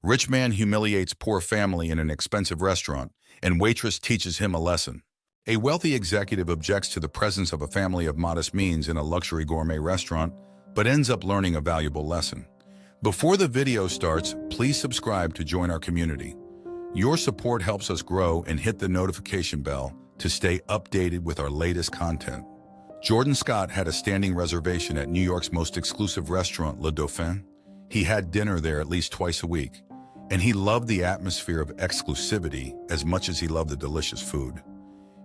Rich man humiliates poor family in an expensive restaurant, and waitress teaches him a lesson. A wealthy executive objects to the presence of a family of modest means in a luxury gourmet restaurant, but ends up learning a valuable lesson. Before the video starts, please subscribe to join our community. Your support helps us grow, and hit the notification bell to stay updated with our latest content. Jordan Scott had a standing reservation at New York's most exclusive restaurant, Le Dauphin. He had dinner there at least twice a week, and he loved the atmosphere of exclusivity as much as he loved the delicious food.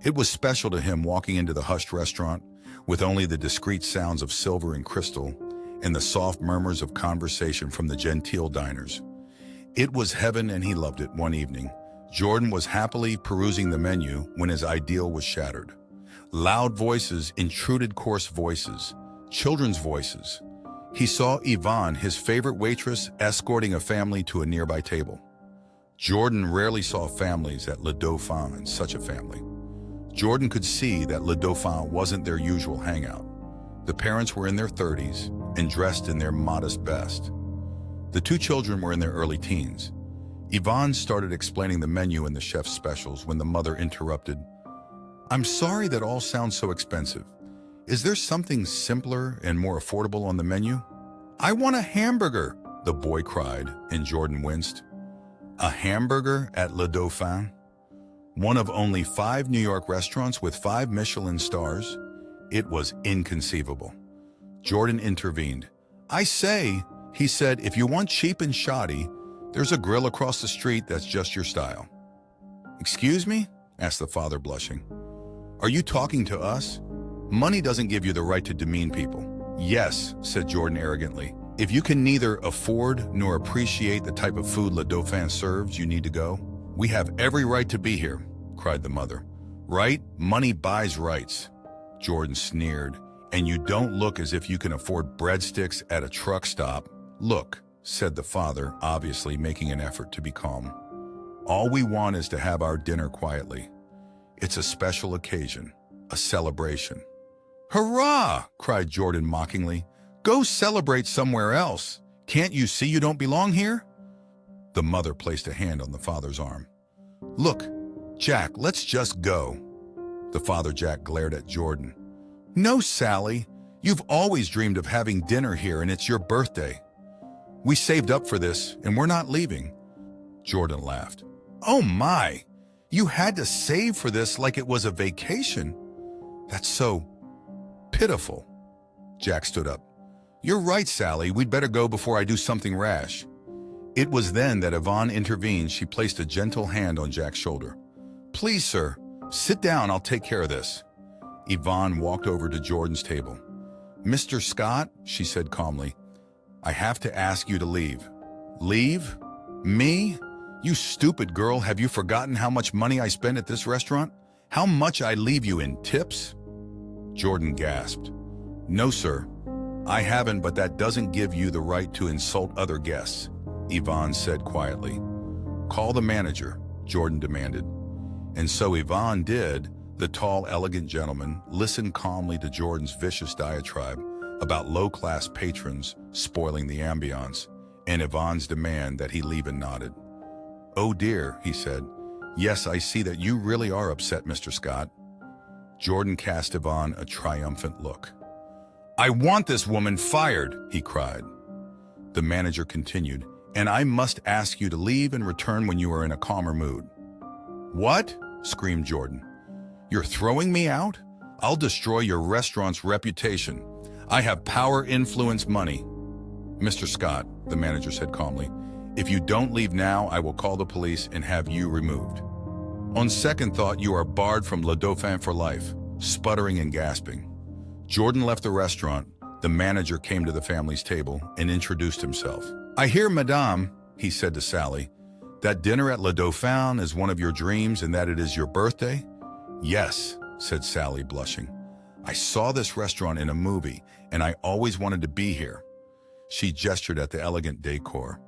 It was special to him walking into the hushed restaurant with only the discreet sounds of silver and crystal and the soft murmurs of conversation from the genteel diners. It was heaven, and he loved it. One evening, Jordan was happily perusing the menu when his ideal was shattered. Loud voices intruded, coarse voices, children's voices. He saw Yvonne, his favorite waitress, escorting a family to a nearby table. Jordan rarely saw families at Le Dauphin, and such a family. Jordan could see that Le Dauphin wasn't their usual hangout. The parents were in their 30s and dressed in their modest best. The two children were in their early teens. Yvonne started explaining the menu and the chef's specials when the mother interrupted. "I'm sorry that all sounds so expensive. Is there something simpler and more affordable on the menu?" "I want a hamburger," the boy cried, and Jordan winced. A hamburger at Le Dauphin? One of only 5 New York restaurants with 5 Michelin stars? It was inconceivable. Jordan intervened. "I say," he said, "if you want cheap and shoddy, there's a grill across the street that's just your style." "Excuse me?" asked the father, blushing. "Are you talking to us? Money doesn't give you the right to demean people." "Yes," said Jordan arrogantly. "If you can neither afford nor appreciate the type of food Le Dauphin serves, you need to go." "We have every right to be here," cried the mother. "Right? Money buys rights." Jordan sneered. "And you don't look as if you can afford breadsticks at a truck stop." "Look," said the father, obviously making an effort to be calm. "All we want is to have our dinner quietly. It's a special occasion, a celebration." "Hurrah!" cried Jordan mockingly. "Go celebrate somewhere else. Can't you see you don't belong here?" The mother placed a hand on the father's arm. "Look, Jack, let's just go." The father, Jack, glared at Jordan. "No, Sally. You've always dreamed of having dinner here, and it's your birthday. We saved up for this, and we're not leaving." Jordan laughed. "Oh my! You had to save for this like it was a vacation. That's so pitiful." Jack stood up. "You're right, Sally. We'd better go before I do something rash." It was then that Yvonne intervened. She placed a gentle hand on Jack's shoulder. "Please, sir, sit down. I'll take care of this." Yvonne walked over to Jordan's table. "Mr. Scott," she said calmly, "I have to ask you to leave." "Leave? Me? You stupid girl, have you forgotten how much money I spend at this restaurant? How much I leave you in tips?" Jordan gasped. "No, sir, I haven't, but that doesn't give you the right to insult other guests," Yvonne said quietly. "Call the manager," Jordan demanded. And so Yvonne did. The tall, elegant gentleman listened calmly to Jordan's vicious diatribe about low-class patrons spoiling the ambiance, and Yvonne's demand that he leave, and nodded. "Oh dear," he said. "Yes, I see that you really are upset, Mr. Scott." Jordan cast Yvonne a triumphant look. "I want this woman fired," he cried. The manager continued, "And I must ask you to leave and return when you are in a calmer mood." "What?" screamed Jordan. "You're throwing me out? I'll destroy your restaurant's reputation. I have power, influence, money." "Mr. Scott," the manager said calmly, "if you don't leave now, I will call the police and have you removed. On second thought, you are barred from Le Dauphin for life." Sputtering and gasping, Jordan left the restaurant. The manager came to the family's table and introduced himself. "I hear, Madame," he said to Sally, "that dinner at Le Dauphin is one of your dreams and that it is your birthday?" "Yes," said Sally, blushing. "I saw this restaurant in a movie, and I always wanted to be here." She gestured at the elegant decor.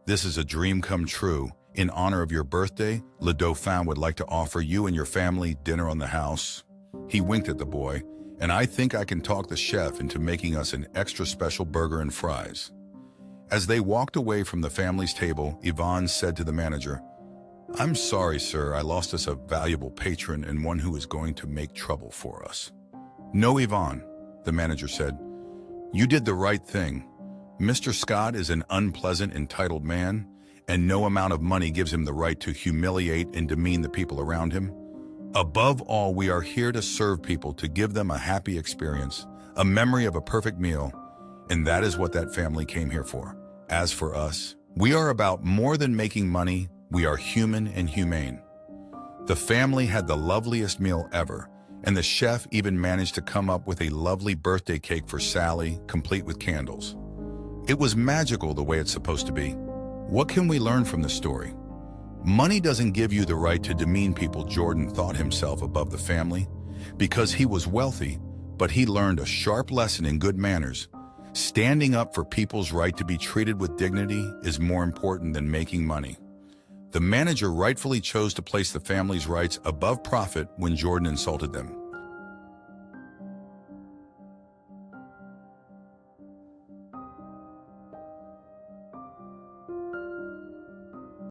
"This is a dream come true. In honor of your birthday, Le Dauphin would like to offer you and your family dinner on the house." He winked at the boy. "And I think I can talk the chef into making us an extra special burger and fries." As they walked away from the family's table, Yvonne said to the manager, "I'm sorry, sir, I lost us a valuable patron and one who is going to make trouble for us." "No, Yvonne," the manager said. "You did the right thing. Mr. Scott is an unpleasant, entitled man, and no amount of money gives him the right to humiliate and demean the people around him. Above all, we are here to serve people, to give them a happy experience, a memory of a perfect meal, and that is what that family came here for. As for us, we are about more than making money. We are human and humane." The family had the loveliest meal ever, and the chef even managed to come up with a lovely birthday cake for Sally, complete with candles. It was magical the way it's supposed to be. What can we learn from this story? Money doesn't give you the right to demean people. Jordan thought himself above the family because he was wealthy, but he learned a sharp lesson in good manners. Standing up for people's right to be treated with dignity is more important than making money. The manager rightfully chose to place the family's rights above profit when Jordan insulted them.